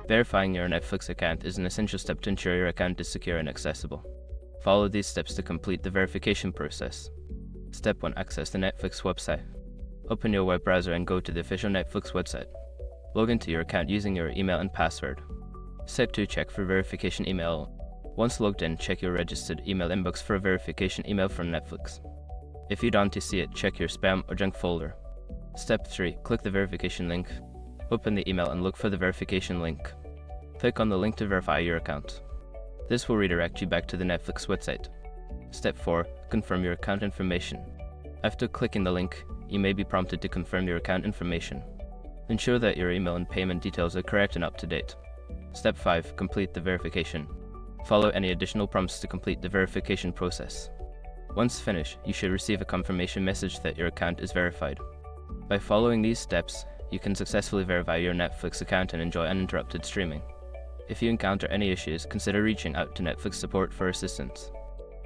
Verifying your Netflix account is an essential step to ensure your account is secure and accessible. Follow these steps to complete the verification process. Step 1. Access the Netflix website. Open your web browser and go to the official Netflix website. Log into your account using your email and password. Step 2. Check for verification email. Once logged in, check your registered email inbox for a verification email from Netflix. If you don't see it, check your spam or junk folder. Step 3. Click the verification link. Open the email and look for the verification link. Click on the link to verify your account. This will redirect you back to the Netflix website. Step 4. Confirm your account information. After clicking the link, you may be prompted to confirm your account information. Ensure that your email and payment details are correct and up to date. Step 5. Complete the verification. Follow any additional prompts to complete the verification process. Once finished, you should receive a confirmation message that your account is verified. By following these steps, you can successfully verify your Netflix account and enjoy uninterrupted streaming. If you encounter any issues, consider reaching out to Netflix support for assistance.